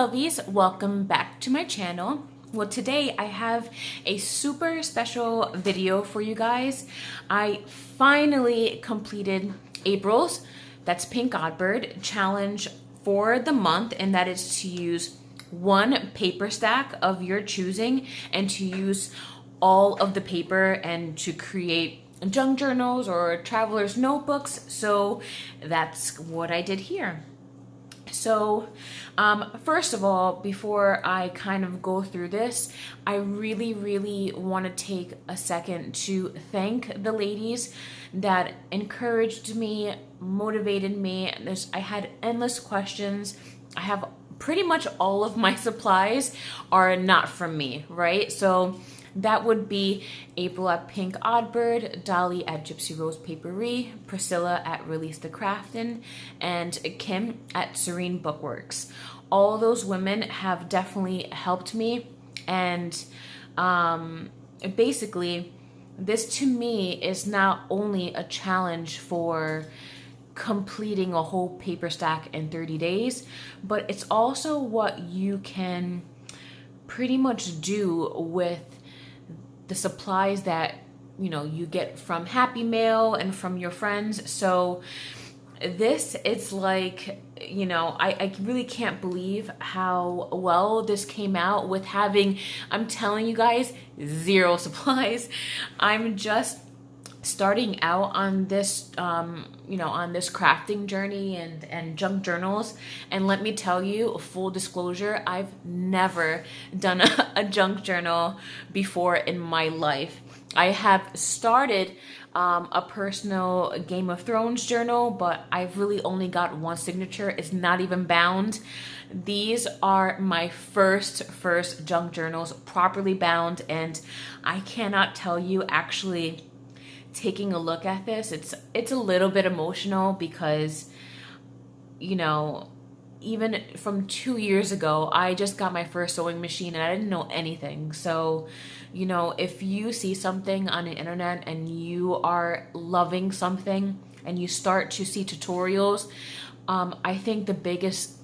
lovies, welcome back to my channel. Well, today I have a super special video for you guys. I finally completed April's, that's PinkOddBird, challenge for the month, and that is to use one paper stack of your choosing and to use all of the paper and to create junk journals or traveler's notebooks. So that's what I did here. So first of all, before I kind of go through this, I really want to take a second to thank the ladies that encouraged me, motivated me. I had endless questions. I have pretty much all of my supplies are not from me, right? So that would be April at PinkOddBird, Dolly at GipsyRosePaperie, Priscilla at ReleaseTheCraftin, and Kim at SereneBookWorks. All those women have definitely helped me, and basically this to me is not only a challenge for completing a whole paper stack in 30 days, but it's also what you can pretty much do with the supplies that you get from Happy Mail and from your friends. So this, it's like, I really can't believe how well this came out with having, I'm telling you guys, zero supplies. I'm just starting out on this on this crafting journey and junk journals, and let me tell you, full disclosure, I've never done a junk journal before in my life. I have started a personal Game of Thrones journal, but I've really only got one signature. It's not even bound. These are my first junk journals, properly bound, and I cannot tell you, actually taking a look at this, it's a little bit emotional because even from 2 years ago, I just got my first sewing machine and I didn't know anything. So if you see something on the internet and you are loving something and you start to see tutorials, I think the biggest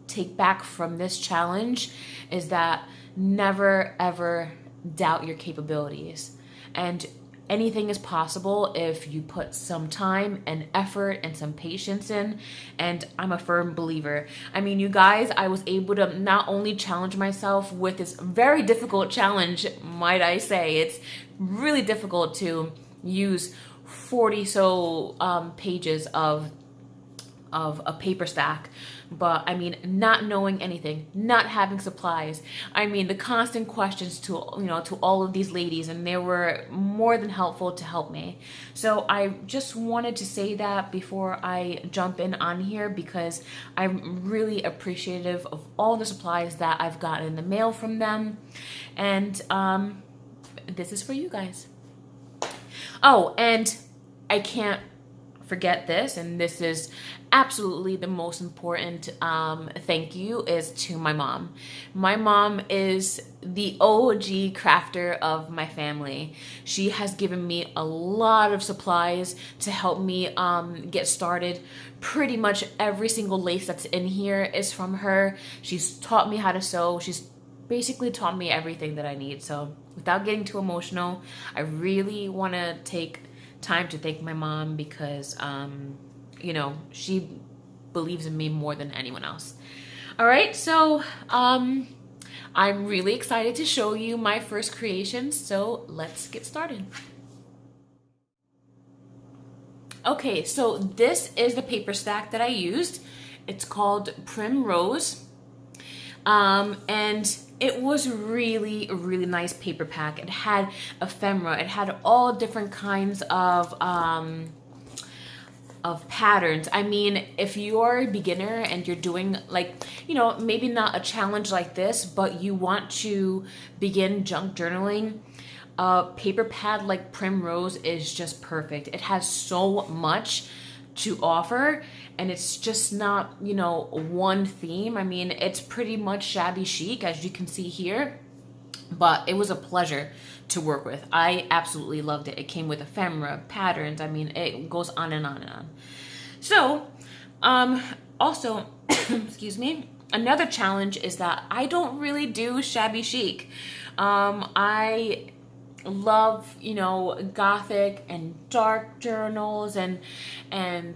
take back from this challenge is that never ever doubt your capabilities, and anything is possible if you put some time and effort and some patience in, and I'm a firm believer. I mean, you guys, I was able to not only challenge myself with this very difficult challenge, might I say. It's really difficult to use 40 so pages of a paper stack, but I mean, not knowing anything, not having supplies, I mean, the constant questions to all of these ladies, and they were more than helpful to help me. So I just wanted to say that before I jump in on here, because I'm really appreciative of all the supplies that I've gotten in the mail from them, and this is for you guys. Oh, and I can't forget this, and this is absolutely the most important thank you, is to my mom. My mom is the OG crafter of my family. She has given me a lot of supplies to help me get started. Pretty much every single lace that's in here is from her. She's taught me how to sew. She's basically taught me everything that I need. So without getting too emotional, I really want to take time to thank my mom, because she believes in me more than anyone else. All right, so I'm really excited to show you my first creation, so let's get started. Okay, so this is the paper stack that I used. It's called Primrose, and it was really nice paper pack. It had ephemera. It had all different kinds of patterns. I mean, if you're a beginner and you're doing, like, maybe not a challenge like this, but you want to begin junk journaling, a paper pad like Primrose is just perfect. It has so much to offer, and it's just not one theme. I mean, it's pretty much shabby chic, as you can see here, but it was a pleasure to work with. I absolutely loved it. It came with ephemera, patterns. I mean, it goes on and on and on. So also excuse me, another challenge is that I don't really do shabby chic. I love, you know, gothic and dark journals and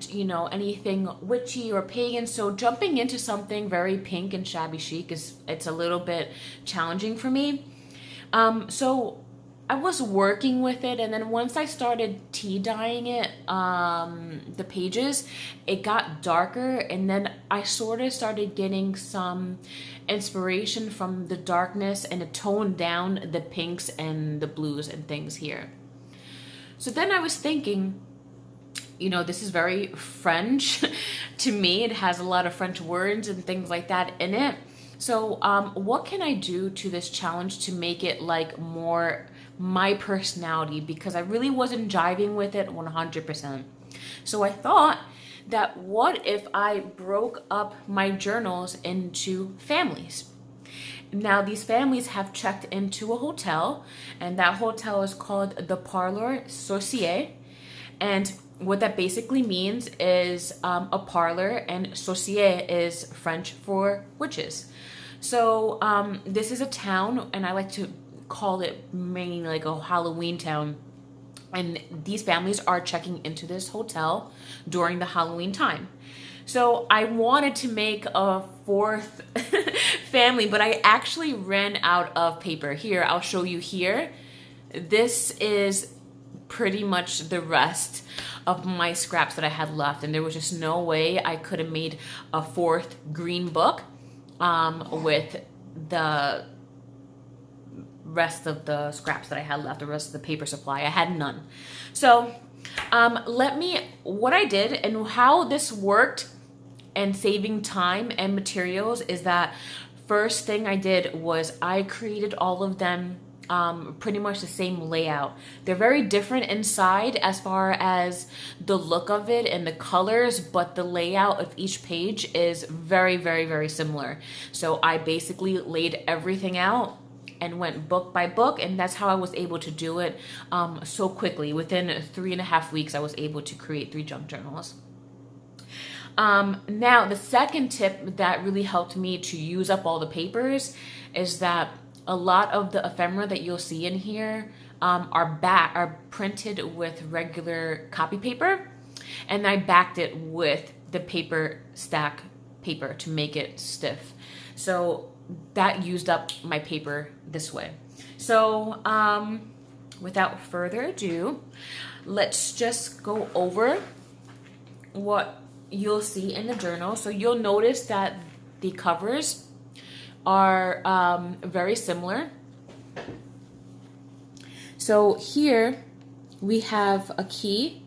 you know, anything witchy or pagan. So jumping into something very pink and shabby chic it's a little bit challenging for me. So I was working with it, and then once I started tea dyeing it, the pages, it got darker, and then I sort of started getting some inspiration from the darkness, and it toned down the pinks and the blues and things here. So then I was thinking, you know, this is very French to me. It has a lot of French words and things like that in it. So what can I do to this challenge to make it like more my personality, because I really wasn't jiving with it 100%. So I thought that what if I broke up my journals into families? Now these families have checked into a hotel, and that hotel is called the Parlor Sorcier. And what that basically means is a parlor, and sorcier is French for witches. So this is a town, and I like to call it mainly like a Halloween town. And these families are checking into this hotel during the Halloween time. So I wanted to make a fourth family, but I actually ran out of paper. Here, I'll show you here. This is pretty much the rest of my scraps that I had left, and there was just no way I could have made a fourth green book with the rest of the scraps that I had left, the rest of the paper supply. I had none. So what I did and how this worked and saving time and materials is that first thing I did was I created all of them pretty much the same layout. They're very different inside as far as the look of it and the colors, but the layout of each page is very, very, very similar. So I basically laid everything out and went book by book, and that's how I was able to do it so quickly. Within 3.5 weeks, I was able to create 3 junk journals. Now, the second tip that really helped me to use up all the papers is that a lot of the ephemera that you'll see in here are printed with regular copy paper, and I backed it with the paper stack paper to make it stiff. So that used up my paper this way. So without further ado, let's just go over what you'll see in the journal. So you'll notice that the covers are very similar. So here we have a key,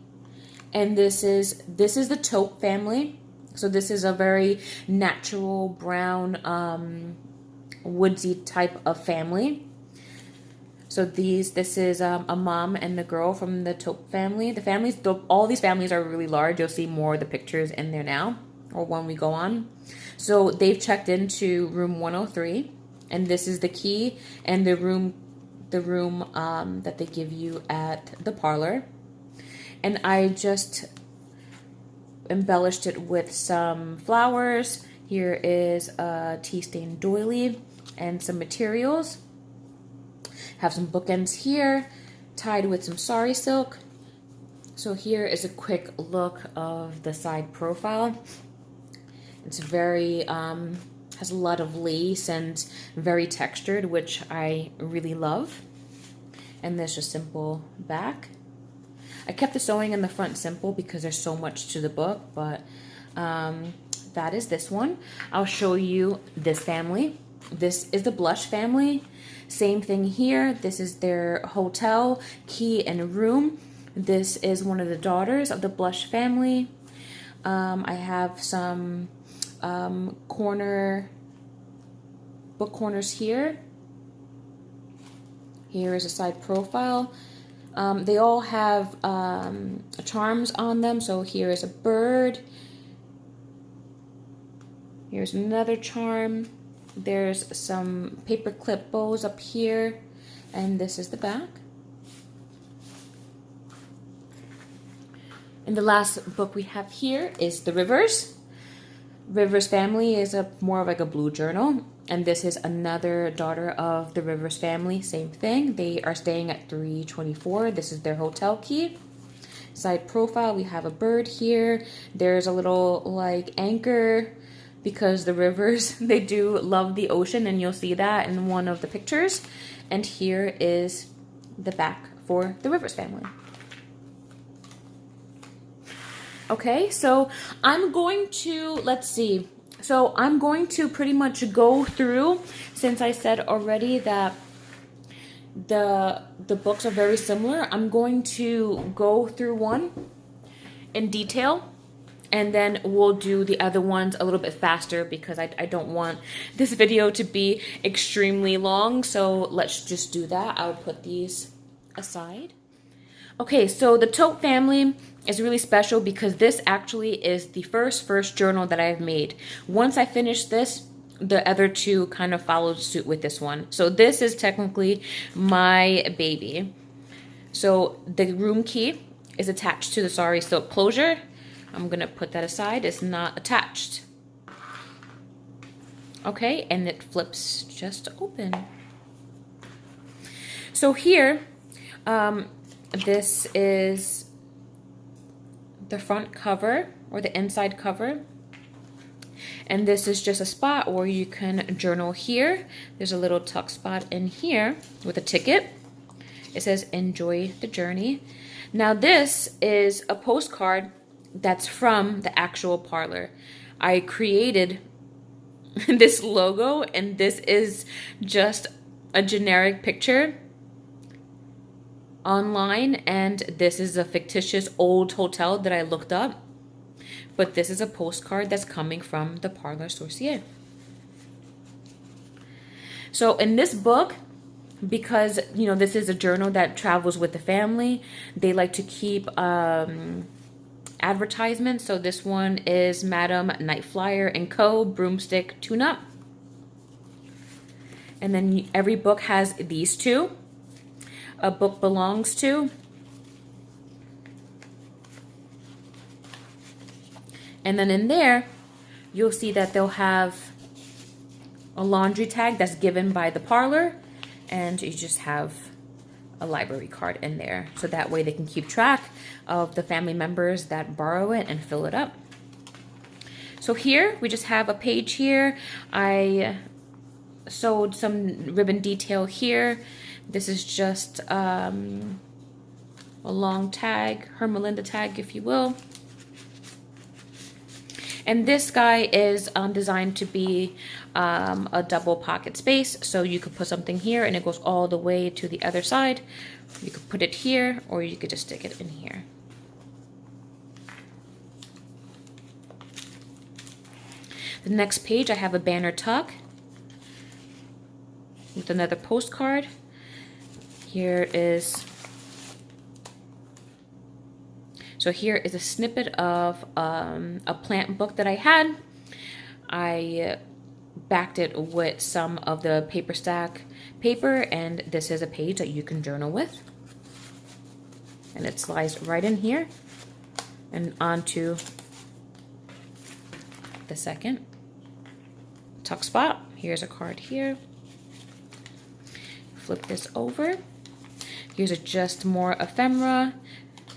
and this is the taupe family. So this is a very natural brown woodsy type of family. So this is a mom and the girl from the taupe family. All these families are really large. You'll see more of the pictures in there now, or when we go on. So they've checked into room 103, and this is the key and the room that they give you at the parlor. And I just embellished it with some flowers. Here is a tea stain doily and some materials. Have some bookends here tied with some sari silk. So here is a quick look of the side profile. It's very has a lot of lace and very textured, which I really love. And there's a simple back. I kept the sewing in the front simple because there's so much to the book, but that is this one. I'll show you this family. This is the blush family. Same thing here. This is their hotel, key, and room. This is one of the daughters of the blush family. I have some book corners here. Here is a side profile. They all have charms on them. So here is a bird. Here's another charm. There's some paper clip bows up here. And this is the back. And the last book we have here is The Rivers. Rivers family is a more of like a blue journal. And this is another daughter of the Rivers family. Same thing. They are staying at 324. This is their hotel key. Side profile, we have a bird here. There's a little like anchor because the Rivers, they do love the ocean, and you'll see that in one of the pictures. And here is the back for the Rivers family. Okay, so I'm going to, let's see. So I'm going to pretty much go through, since I said already that the books are very similar. I'm going to go through one in detail, and then we'll do the other ones a little bit faster because I don't want this video to be extremely long. So let's just do that. I'll put these aside. Okay, so the Taupe family is really special because this actually is the first journal that I've made. Once I finish this, the other two kind of followed suit with this one. So this is technically my baby. So the room key is attached to the Sari silk closure. I'm gonna put that aside. It's not attached. Okay, and it flips just open. So here, this is the front cover or the inside cover. And this is just a spot where you can journal here. There's a little tuck spot in here with a ticket. It says, enjoy the journey. Now this is a postcard that's from the actual parlor. I created this logo, and this is just a generic picture online, and this is a fictitious old hotel that I looked up. But this is a postcard that's coming from the Parlor Sorcier. So in this book, because, you know, this is a journal that travels with the family, they like to keep advertisements. So this one is Madam Night Flyer and Co. Broomstick Tune-Up. And then every book has these two. A book belongs to. And then in there, you'll see that they'll have a laundry tag that's given by the parlor, and you just have a library card in there. So that way they can keep track of the family members that borrow it and fill it up. So here, we just have a page here. I sewed some ribbon detail here. This is just a long tag, her Melinda tag, if you will. And this guy is designed to be a double pocket space. So you could put something here and it goes all the way to the other side. You could put it here, or you could just stick it in here. The next page, I have a banner tuck with another postcard. Here is... So here is a snippet of a plant book that I had. I backed it with some of the paperstack paper, and this is a page that you can journal with. And it slides right in here and onto the second tuck spot. Here's a card here. Flip this over. Here's a just more ephemera.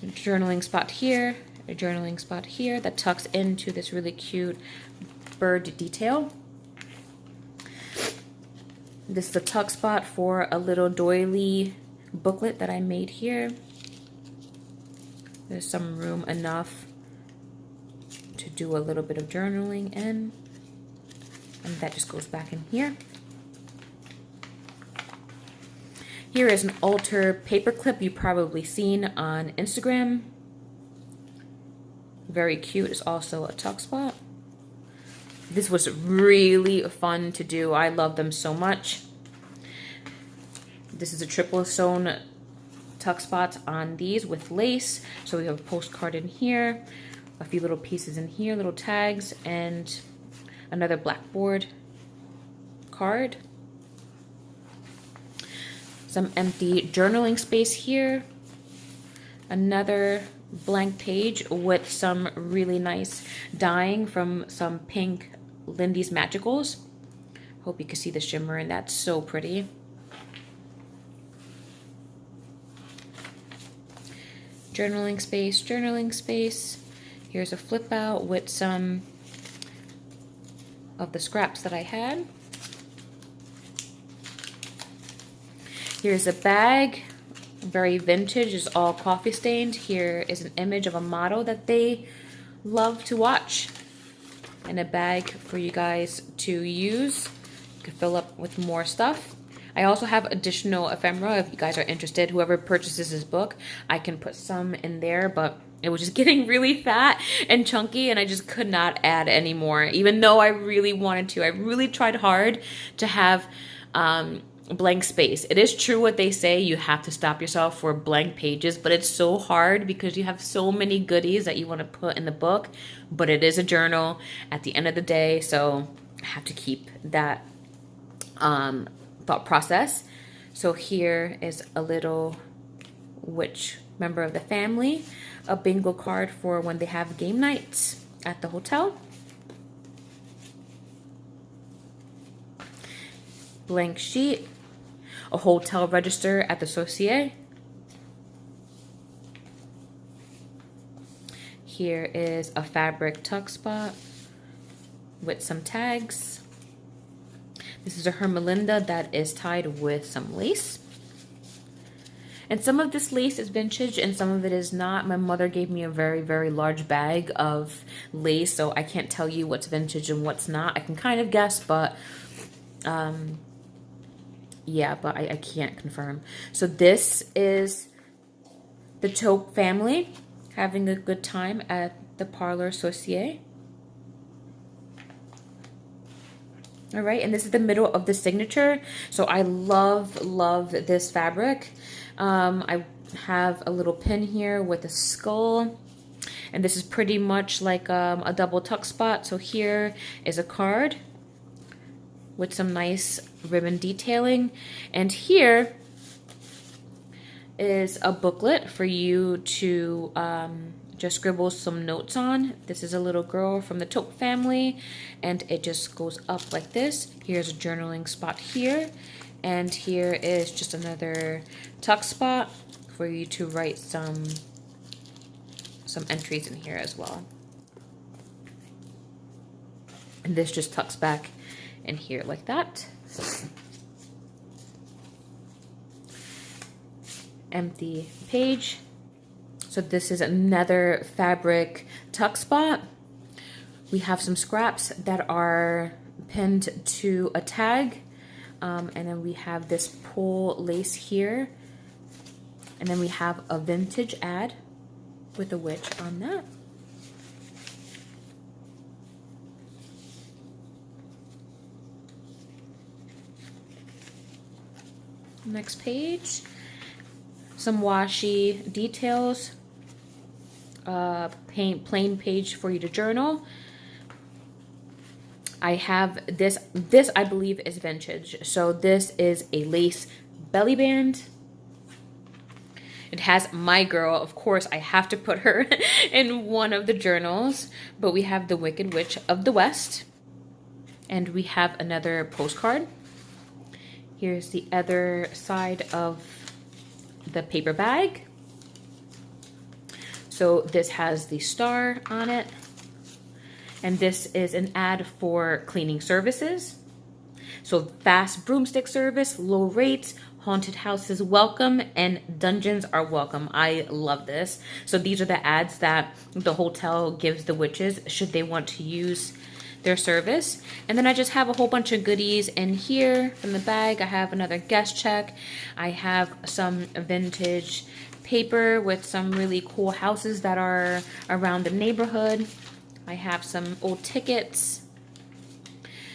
A journaling spot here, a journaling spot here that tucks into this really cute bird detail. This is a tuck spot for a little doily booklet that I made here. There's some room enough to do a little bit of journaling in, and that just goes back in here. Here is an altar paper clip you've probably seen on Instagram. Very cute. It's also a tuck spot. This was really fun to do. I love them so much. This is a triple sewn tuck spots on these with lace. So we have a postcard in here, a few little pieces in here, little tags, and another blackboard card. Some empty journaling space here. Another blank page with some really nice dyeing from some pink Lindy's Magicals. Hope you can see the shimmer, and that's so pretty. Journaling space, journaling space. Here's a flip out with some of the scraps that I had. Here's a bag, very vintage, is all coffee stained. Here is an image of a model that they love to watch, and a bag for you guys to use. You can fill up with more stuff. I also have additional ephemera if you guys are interested. Whoever purchases this book, I can put some in there, but it was just getting really fat and chunky, and I just could not add any more, even though I really wanted to. I really tried hard to have blank space. It is true what they say, you have to stop yourself for blank pages, but it's so hard because you have so many goodies that you want to put in the book, but it is a journal at the end of the day, so I have to keep that thought process. So here is a little which member of the family, a bingo card for when they have game nights at the hotel. Blank sheet, a hotel register at the Saucier. Here is a fabric tuck spot with some tags. This is a Hermelinda that is tied with some lace. And some of this lace is vintage and some of it is not. My mother gave me a very, very large bag of lace, so I can't tell you what's vintage and what's not. I can kind of guess, but yeah, but I can't confirm. So this is the Taupe family having a good time at the Parlor Saucier. All right, and this is the middle of the signature. So I love this fabric. I have a little pin here with a skull, and this is pretty much like a double tuck spot. So here is a card with some nice ribbon detailing, and here is a booklet for you to just scribble some notes on. This is a little girl from the Taupe family, and it just goes up like this. Here's a journaling spot here, and here is just another tuck spot for you to write some entries in here as well. And this just tucks back in here like that. Empty page. So this is another fabric tuck spot. We have some scraps that are pinned to a tag. And then we have this pull lace here. And then we have a vintage ad with a witch on that. Next page. Some washi details. Plain page for you to journal. I have this I believe is vintage. So this is a lace belly band. It has my girl, of course I have to put her in one of the journals, but we have the Wicked Witch of the West, and we have another postcard. Here's the other side of the paper bag. So this has the star on it, and this is an ad for cleaning services. So fast broomstick service, low rates, haunted houses welcome, and dungeons are welcome. I love this. So these are the ads that the hotel gives the witches should they want to use their service. And then I just have a whole bunch of goodies in here from the bag. I have another guest check. I have some vintage paper with some really cool houses that are around the neighborhood. I have some old tickets.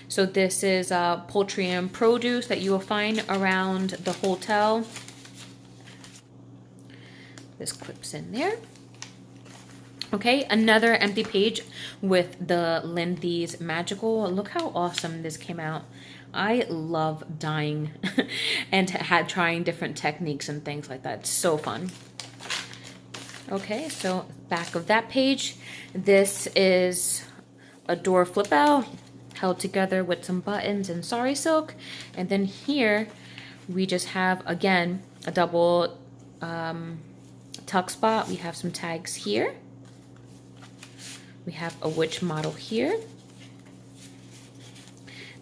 So this is poultry and produce that you will find around the hotel. This clips in there. Okay, another empty page with the Lindy's Magical. Look how awesome this came out. I love dyeing and trying different techniques and things like that. It's so fun. Okay, so back of that page, this is a door flip out held together with some buttons and sari silk. And then here we just have, again, a double tuck spot. We have some tags here. We have a witch model here.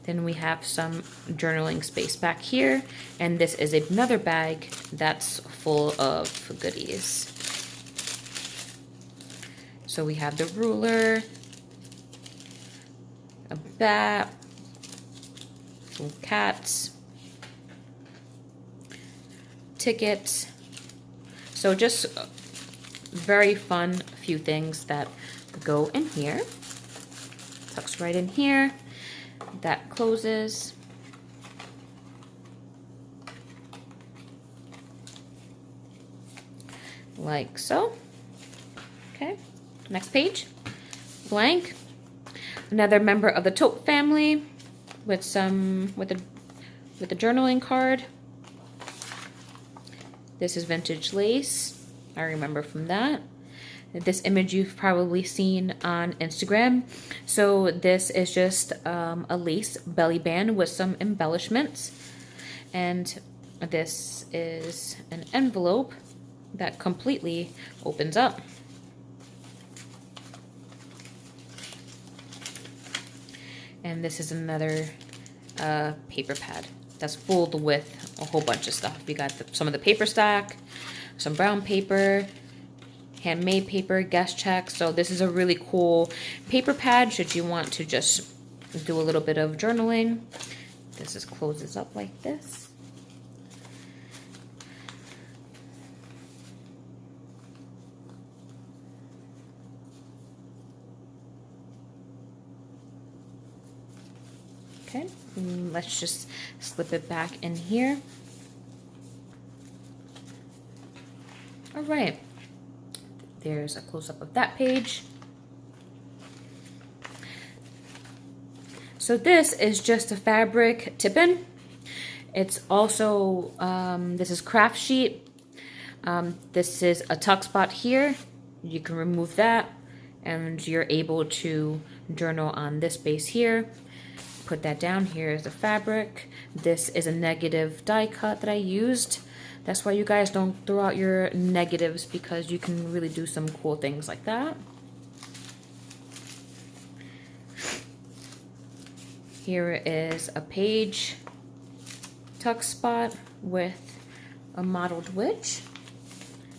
Then we have some journaling space back here. And this is another bag that's full of goodies. So we have the ruler, a bat, some cats, tickets. So just very fun few things that go in here. Tucks right in here. That closes. Like so. Okay. Next page, blank. Another member of the taupe family with a journaling card. This is vintage lace. I remember from that. This image you've probably seen on Instagram. So this is just a lace belly band with some embellishments. And this is an envelope that completely opens up. And this is another paper pad that's filled with a whole bunch of stuff. We got some of the paper stack, some brown paper, handmade paper, guest checks. So this is a really cool paper pad should you want to just do a little bit of journaling. This just closes up like this. Okay, and let's just slip it back in here. All right, there's a close-up of that page. So this is just a fabric tip-in. It's also, this is craft sheet. This is a tuck spot here. You can remove that and you're able to journal on this base here. Put that down. Here is the fabric. This is a negative die cut that I used. That's why you guys don't throw out your negatives, because you can really do some cool things like that. Here is a page tuck spot with a modeled witch.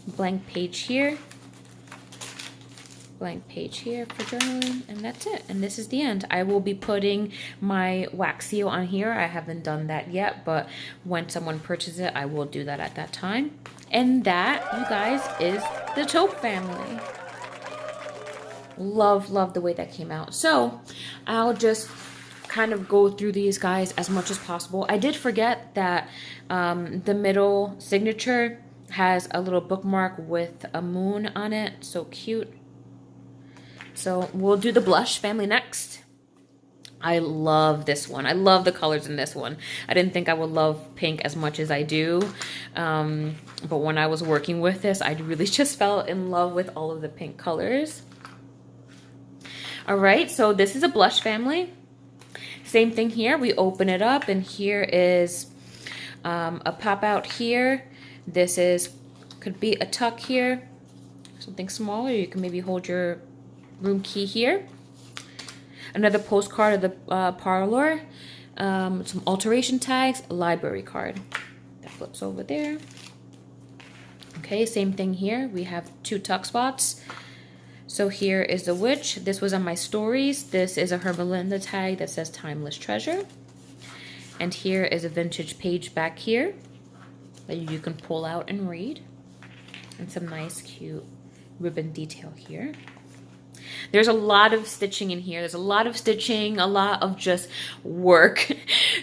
Blank page here. Blank page here for journaling, and that's it. And this is the end. I will be putting my wax seal on here. I haven't done that yet, but when someone purchases it, I will do that at that time. And that, you guys, is the taupe family. Love the way that came out. So I'll just kind of go through these guys as much as possible. I did forget that the middle signature has a little bookmark with a moon on it. So cute. So we'll do the blush family next. I love this one. I love the colors in this one. I didn't think I would love pink as much as I do. But when I was working with this, I really just fell in love with all of the pink colors. All right, so this is a blush family. Same thing here. We open it up, and here is a pop out here. This could be a tuck here, something smaller. You can maybe hold your room key here. Another postcard of the parlor, some alteration tags, a library card that flips over there. Okay, same thing here. We have two tuck spots. So here is the witch. This was on my stories. This is a Hermelinda tag that says Timeless Treasure. And here is a vintage page back here that you can pull out and read. And some nice, cute ribbon detail here. There's a lot of stitching in here. There's a lot of stitching, a lot of just work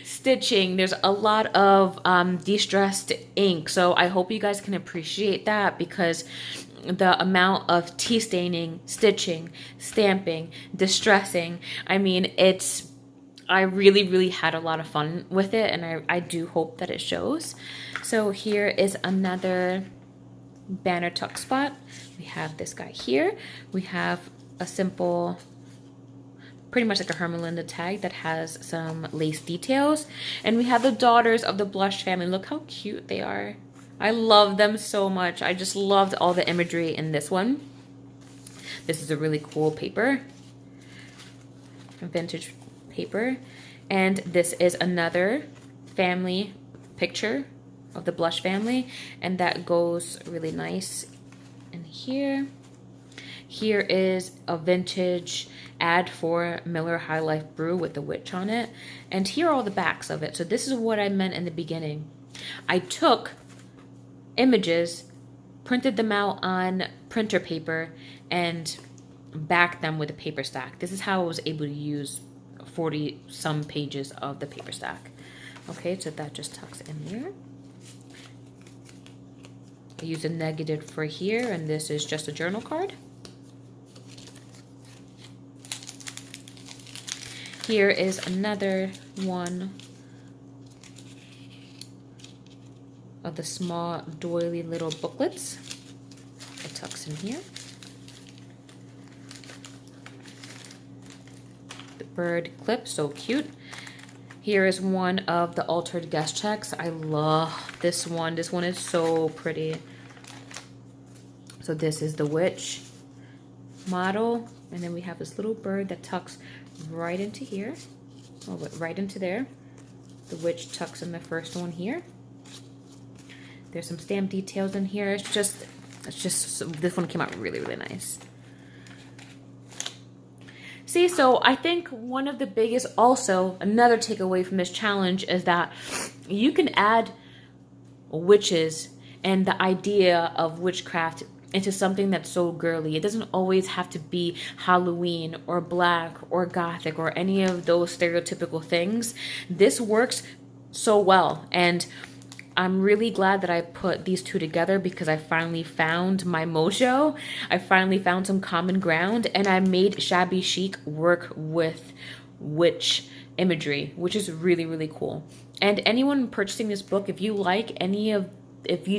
stitching. There's a lot of distressed ink. So I hope you guys can appreciate that, because the amount of tea staining, stitching, stamping, distressing, I mean, I really had a lot of fun with it, and I do hope that it shows. So here is another banner tuck spot. We have this guy here. We have a simple, pretty much like a Hermelinda tag that has some lace details. And we have the daughters of the Blush family. Look how cute they are. I love them so much. I just loved all the imagery in this one. This is a really cool paper, a vintage paper. And this is another family picture of the Blush family, and that goes really nice in here. Here is a vintage ad for Miller High Life Brew with the witch on it, and here are all the backs of it. So this is what I meant in the beginning. I took images, printed them out on printer paper, and backed them with a paper stack. This is how I was able to use 40 some pages of the paper stack. Okay, so that just tucks in there. I use a negative for here, and this is just a journal card. Here is another one of the small doily little booklets. It tucks in here. The bird clip, so cute. Here is one of the altered guest checks. I love this one. This one is so pretty. So this is the witch model, and then we have this little bird that tucks right into here, oh, right into there. The witch tucks in the first one here. There's some stamp details in here. It's just this one came out really, really nice. See, so I think one of the biggest, also another takeaway from this challenge is that you can add witches and the idea of witchcraft into something that's so girly. It doesn't always have to be Halloween or black or gothic or any of those stereotypical things. This works so well, and I'm really glad that I put these two together because I finally found my mojo. I finally found some common ground, and I made shabby chic work with witch imagery, which is really, really cool. And anyone purchasing this book, if you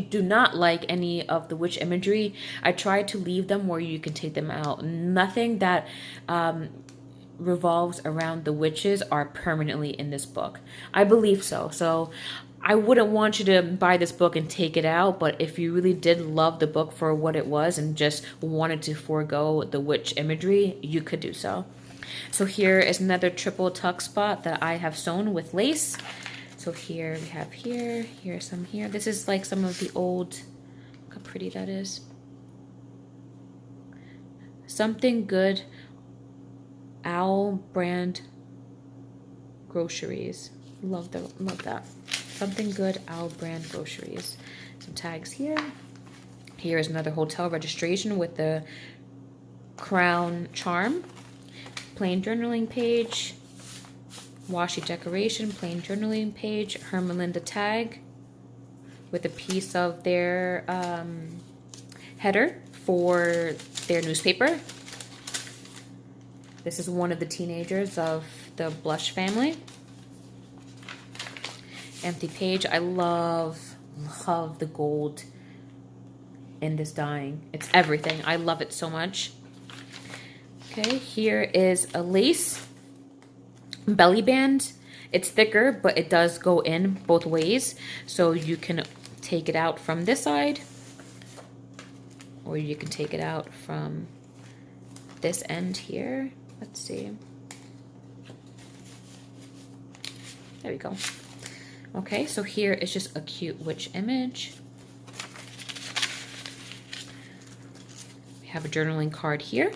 do not like any of the witch imagery, I tried to leave them where you can take them out. Nothing that revolves around the witches are permanently in this book. I believe so. So I wouldn't want you to buy this book and take it out, but if you really did love the book for what it was and just wanted to forego the witch imagery, you could do so. So here is another triple tuck spot that I have sewn with lace. So here we have here's some here. This is like some of the old, look how pretty that is. Something Good Owl brand groceries. Love that. Something Good Owl brand groceries. Some tags here. Here is another hotel registration with the crown charm. Plain journaling page. Washi decoration, plain journaling page. Hermelinda tag with a piece of their header for their newspaper. This is one of the teenagers of the Blush family. Empty page. I love the gold in this dyeing. It's everything. I love it so much. Okay, here is a lace belly band. It's thicker, but it does go in both ways. So you can take it out from this side, or you can take it out from this end here. Let's see. There we go. Okay, so here is just a cute witch image. We have a journaling card here.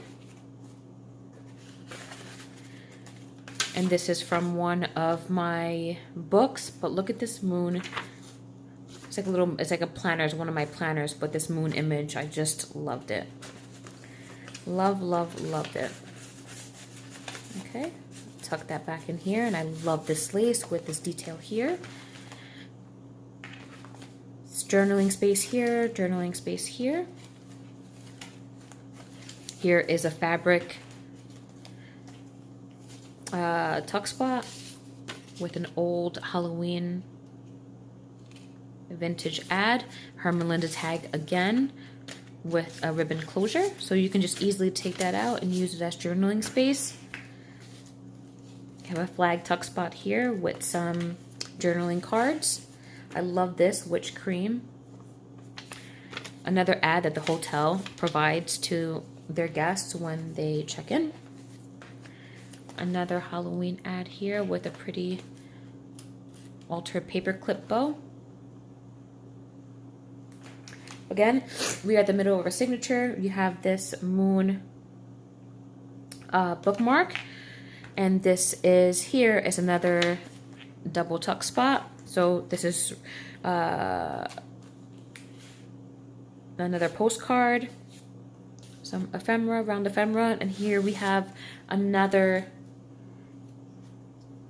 And this is from one of my books, but look at this moon. It's like a planner, it's one of my planners, but this moon image, I just loved it. Loved it. Okay, tuck that back in here, and I love this lace with this detail here. It's journaling space here, journaling space here. Here is a fabric tuck spot with an old Halloween vintage ad, her Melinda tag again with a ribbon closure. So you can just easily take that out and use it as journaling space. I have a flag tuck spot here with some journaling cards. I love this witch cream. Another ad that the hotel provides to their guests when they check in. Another Halloween ad here with a pretty altered paper clip bow. Again, we are at the middle of our signature. You have this moon bookmark, and this is here is another double tuck spot. So this is another postcard, some ephemera, round ephemera, and here we have another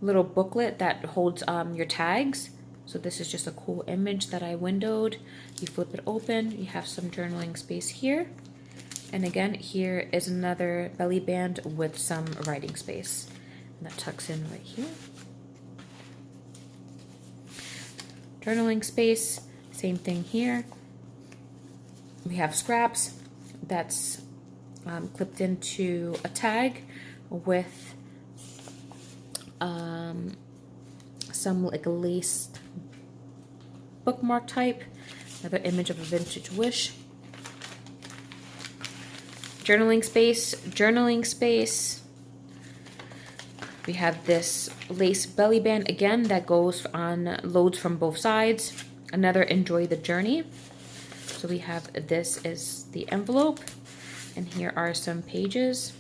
little booklet that holds your tags. So this is just a cool image that I windowed. You flip it open, you have some journaling space here. And again, here is another belly band with some writing space. And that tucks in right here. Journaling space, same thing here. We have scraps that's clipped into a tag with some like a lace bookmark type. Another image of a vintage wish. Journaling space. We have this lace belly band again that goes on loads from both sides. Another enjoy the journey. So we have this is the envelope, and here are some pages.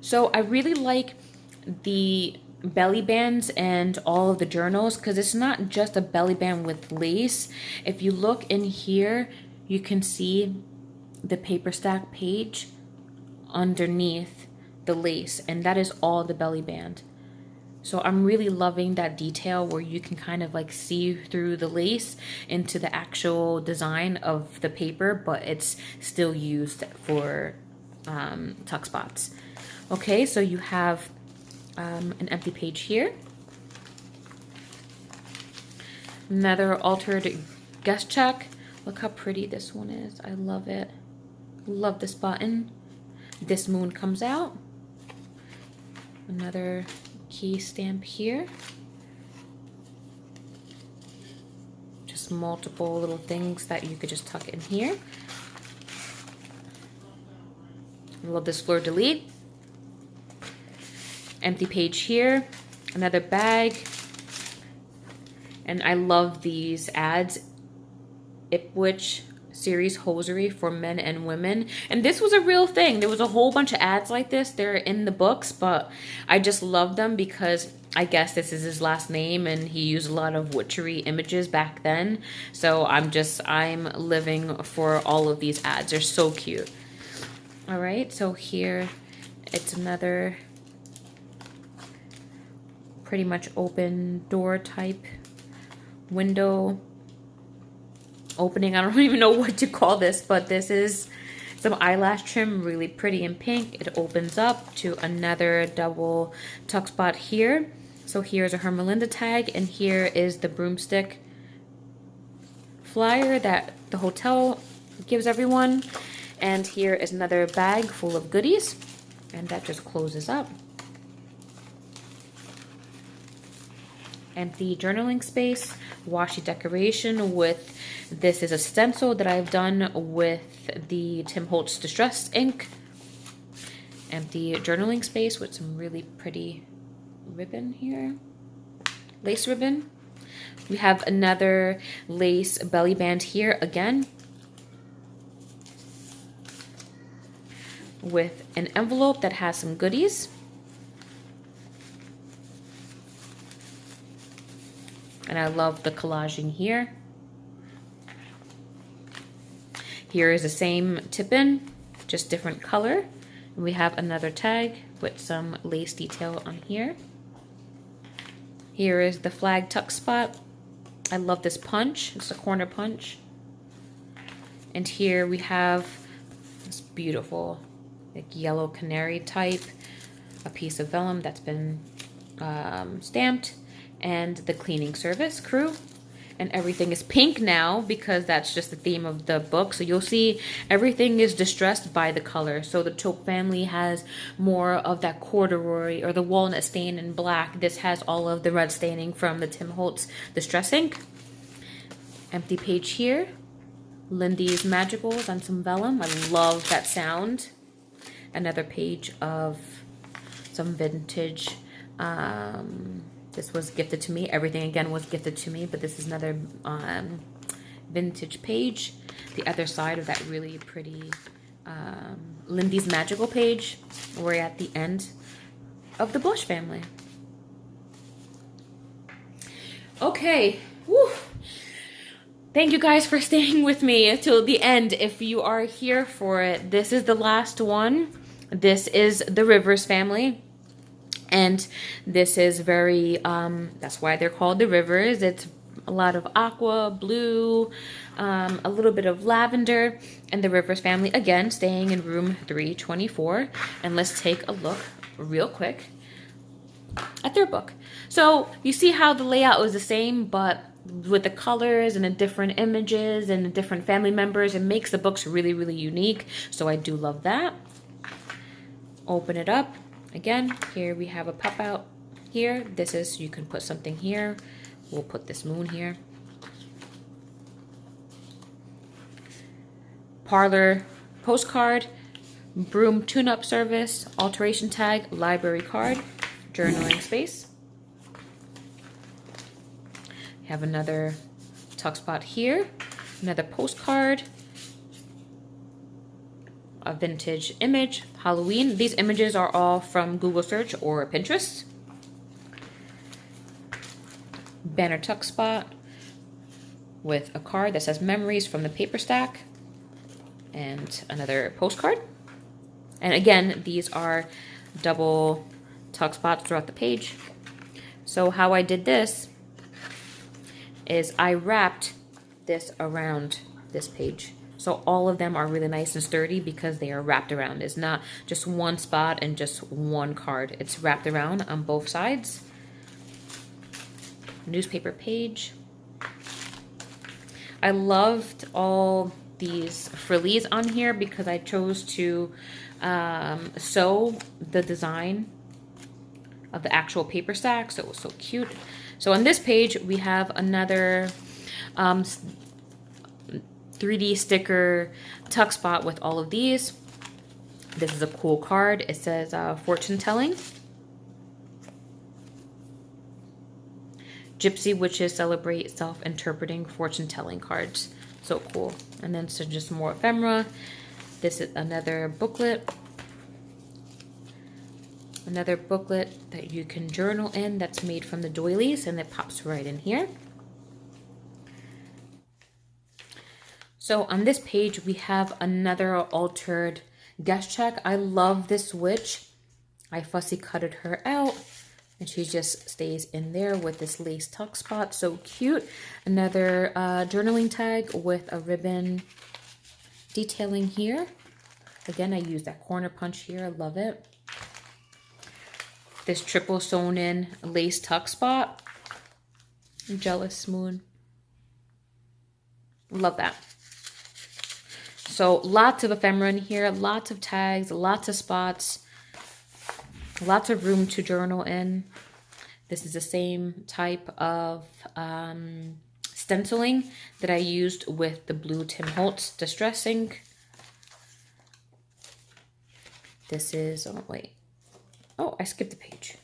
So I really like the belly bands and all of the journals because it's not just a belly band with lace. If you look in here, you can see the paper stack page underneath the lace, and that is all the belly band. So I'm really loving that detail where you can kind of like see through the lace into the actual design of the paper, but it's still used for tuck spots. Okay, so you have an empty page here. Another altered guest check. Look how pretty this one is. I love it. Love this button. This moon comes out. Another key stamp here. Just multiple little things that you could just tuck in here. I love this fleur de lis. Empty page here. Another bag. And I love these ads. Ipswich series hosiery for men and women, and this was a real thing. There was a whole bunch of ads like this. They're in the books, but I just love them because I guess this is his last name and he used a lot of witchery images back then. So I'm living for all of these ads. They're so cute. All right, so here it's another pretty much open door type window opening. I don't even know what to call this, but this is some eyelash trim, really pretty in pink. It opens up to another double tuck spot here. So here's a Her Melinda tag, and here is the broomstick flyer that the hotel gives everyone. And here is another bag full of goodies, and that just closes up. Empty journaling space, washi decoration with, this is a stencil that I've done with the Tim Holtz Distress ink. Empty journaling space with some really pretty ribbon here, lace ribbon. We have another lace belly band here again with an envelope that has some goodies. And I love the collaging here. Here is the same tip-in, just different color. And we have another tag with some lace detail on here. Here is the flag tuck spot. I love this punch. It's a corner punch. And here we have this beautiful like yellow canary type, a piece of vellum that's been stamped, and the cleaning service crew. And everything is pink now because that's just the theme of the book. So you'll see everything is distressed by the color. So the taupe family has more of that corduroy or the walnut stain in black. This has all of the red staining from the Tim Holtz Distress ink. Empty page here. Lindy's Magicals on some vellum. I love that sound. Another page of some vintage. This was gifted to me. Everything again was gifted to me, but this is another vintage page. The other side of that really pretty Lindy's Magical page. We're at the end of the Blush family. Okay. Woo. Thank you guys for staying with me until the end. If you are here for it, this is the last one. This is the Rivers family. And this is very, that's why they're called the Rivers. It's a lot of aqua, blue, a little bit of lavender. And the Rivers family, again, staying in room 324. And let's take a look real quick at their book. So you see how the layout was the same, but with the colors and the different images and the different family members, it makes the books really, really unique. So I do love that. Open it up. Again, here we have a pop out here. This is, you can put something here. We'll put this moon here. Parlor postcard, broom tune-up service, alteration tag, library card, journaling space. We have another tuck spot here, another postcard, a vintage image, Halloween. These images are all from Google search or Pinterest. Banner tuck spot with a card that says memories from the paper stack and another postcard. And again, these are double tuck spots throughout the page. So how I did this is I wrapped this around this page. So all of them are really nice and sturdy because they are wrapped around. It's not just one spot and just one card. It's wrapped around on both sides. Newspaper page. I loved all these frillies on here because I chose to sew the design of the actual paper stack. So it was so cute. So on this page, we have another 3D sticker tuck spot with all of these. This is a cool card. It says fortune telling. Gypsy witches celebrate self-interpreting fortune telling cards. So cool. And then so just more ephemera. This is another booklet. Another booklet that you can journal in that's made from the doilies, and it pops right in here. So on this page, we have another altered guest check. I love this witch. I fussy cutted her out, and she just stays in there with this lace tuck spot. So cute. Another journaling tag with a ribbon detailing here. Again, I use that corner punch here. I love it. This triple sewn in lace tuck spot. Jealous moon. Love that. So lots of ephemera in here, lots of tags, lots of spots, lots of room to journal in. This is the same type of stenciling that I used with the blue Tim Holtz Distress ink. This is, oh wait, oh, I skipped a page.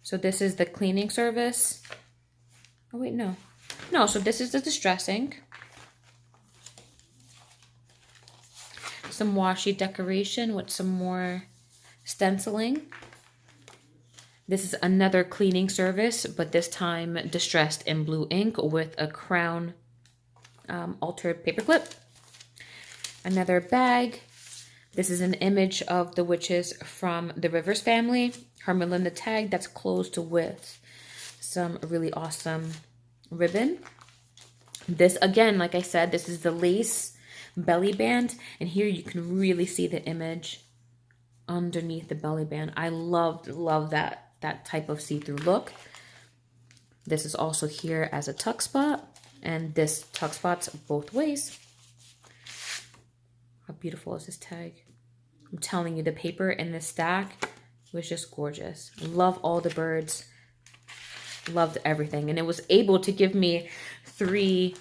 So this is the cleaning service. Oh wait, no. No, so this is the Distress ink. Some washi decoration with some more stenciling. This is another cleaning service, but this time distressed in blue ink with a crown altered paperclip. Another bag. This is an image of the witches from the Rivers family. Her Melinda tag that's closed with some really awesome ribbon. This, again, like I said, this is the lace belly band, and here you can really see the image underneath the belly band. I love that type of see-through look. This is also here as a tuck spot, and this tuck spot's both ways. How beautiful is this tag? I'm telling you, the paper in this stack was just gorgeous. Love all the birds. Loved everything. And it was able to give me 3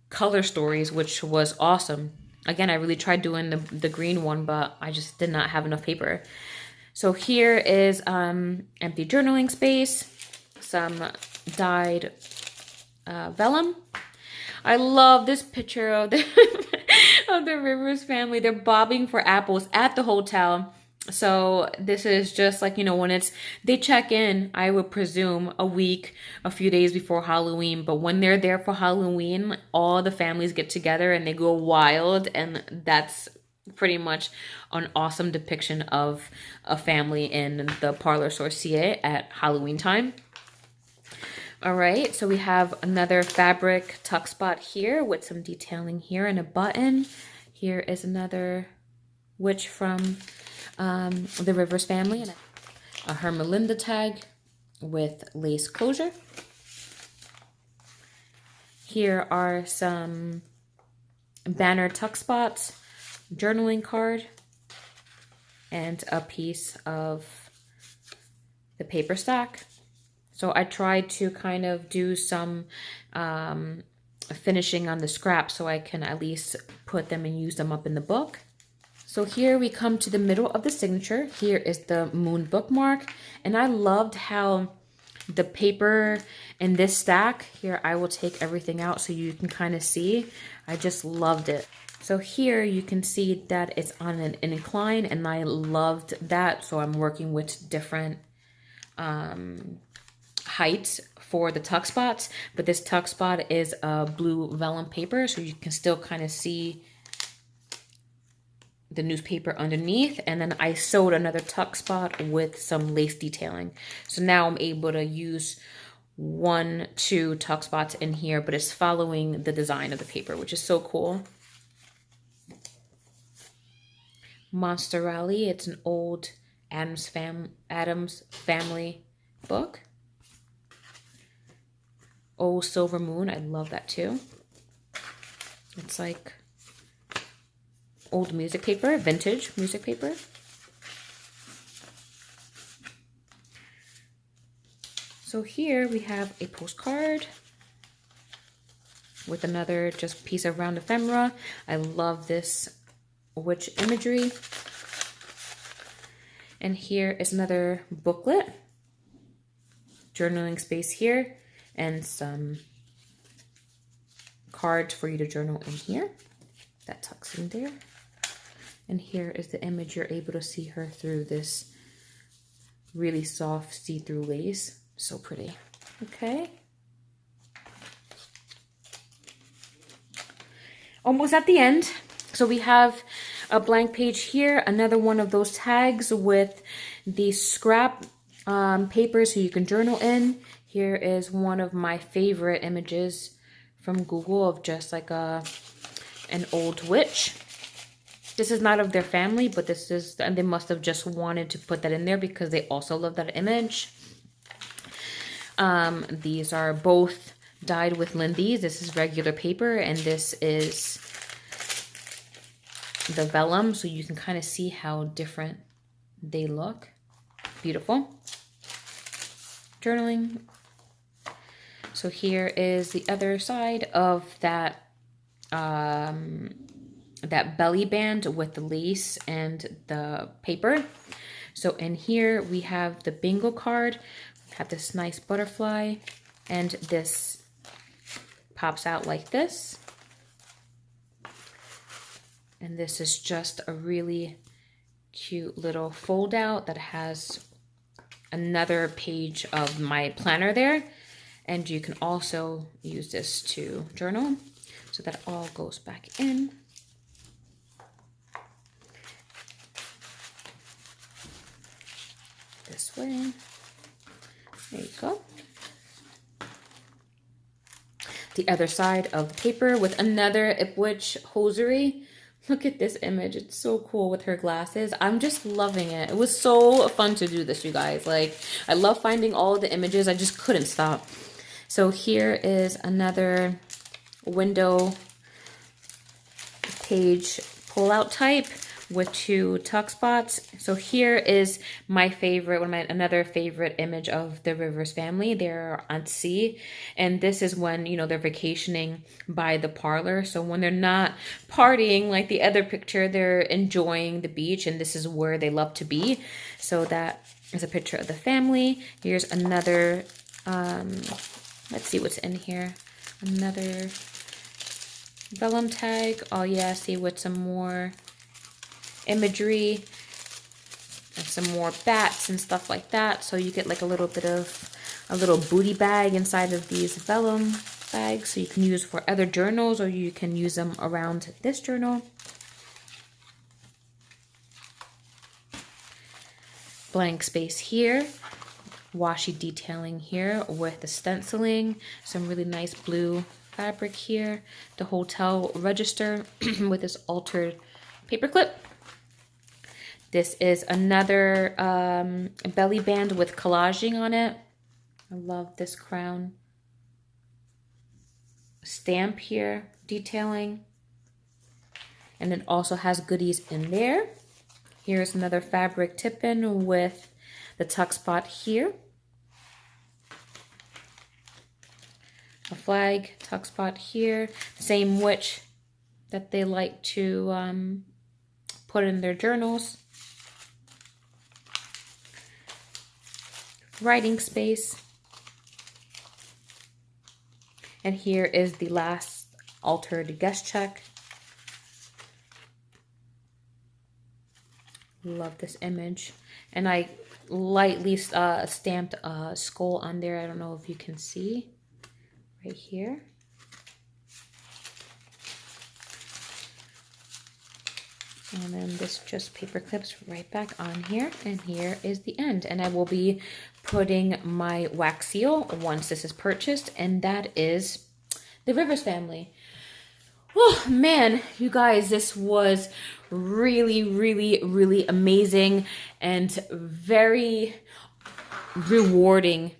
color stories, which was awesome. Again, I really tried doing the green one, but I just did not have enough paper. So here is empty journaling space, some dyed vellum. I love this picture of the of the Rivers family. They're bobbing for apples at the hotel. So this is just like, you know, when they check in, I would presume a few days before Halloween. But when they're there for Halloween, all the families get together and they go wild. And that's pretty much an awesome depiction of a family in the parlor store CA at Halloween time. All right, so we have another fabric tuck spot here with some detailing here and a button. Here is another witch from the Rivers family, and a Hermelinda tag with lace closure. Here are some banner tuck spots, journaling card, and a piece of the paper stack. So I tried to kind of do some finishing on the scraps so I can at least put them and use them up in the book. So here we come to the middle of the signature. Here is the moon bookmark. And I loved how the paper in this stack, here I will take everything out so you can kind of see. I just loved it. So here you can see that it's on an incline, and I loved that. So I'm working with different heights for the tuck spots, but this tuck spot is a blue vellum paper, so you can still kind of see the newspaper underneath. And then I sewed another tuck spot with some lace detailing. So now I'm able to use 2 tuck spots in here, but it's following the design of the paper, which is so cool. Monster Rally, it's an old Addams Family book. Oh, Silver Moon, I love that too. It's like old music paper, vintage music paper. So here we have a postcard with another just piece of round ephemera. I love this witch imagery. And here is another booklet, journaling space here, and some cards for you to journal in here. That tucks in there. And here is the image. You're able to see her through this really soft see-through lace. So pretty. Okay. Almost at the end. So we have a blank page here. Another one of those tags with the scrap paper so you can journal in. Here is one of my favorite images from Google of just like an old witch. This is not of their family, but this is, and they must have just wanted to put that in there because they also love that image. These are both dyed with Lindy's. This is regular paper, and this is the vellum, so you can kind of see how different they look. Beautiful. Journaling. So here is the other side of that that belly band with the lace and the paper. So in here we have the bingo card, have this nice butterfly, and this pops out like this. And this is just a really cute little fold out that has another page of my planner there. And you can also use this to journal. So that all goes back in. This way. There you go. The other side of the paper with another Ipwich hosiery. Look at this image. It's so cool with her glasses. I'm just loving it. It was so fun to do this, you guys. Like, I love finding all the images. I just couldn't stop. So here is another window page pull-out type with 2 tuck spots. So here is my favorite, another favorite image of the Rivers family. They're at sea, and this is when, you know, they're vacationing by the parlor. So when they're not partying like the other picture, they're enjoying the beach, and this is where they love to be. So that is a picture of the family. Here's another, let's see what's in here. Another vellum tag. Oh yeah, see, with some more imagery and some more bats and stuff like that. So you get like a little bit of a little booty bag inside of these vellum bags, so you can use for other journals, or you can use them around this journal. Blank space here. Washi detailing here with the stenciling. Some really nice blue fabric here. The hotel register with this altered paper clip. This is another belly band with collaging on it. I love this crown. Stamp here, detailing. And it also has goodies in there. Here's another fabric tip-in with the tuck spot here. A flag, tuck spot here. Same witch that they like to put in their journals. Writing space. And here is the last altered guest check. Love this image. And I lightly stamped a skull on there. I don't know if you can see. Right here. And then this just paper clips right back on here. And here is the end. And I will be putting my wax seal once this is purchased. And that is the Rivers family. Oh man, you guys, this was really, really, really amazing and very rewarding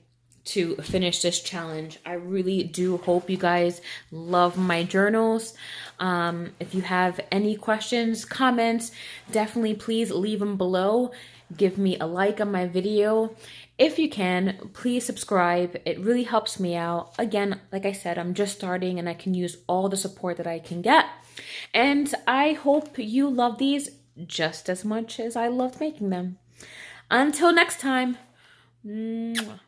to finish this challenge. I really do hope you guys love my journals. If you have any questions, comments, definitely please leave them below. Give me a like on my video. If you can, please subscribe. It really helps me out. Again, like I said, I'm just starting and I can use all the support that I can get. And I hope you love these just as much as I loved making them. Until next time. Mwah.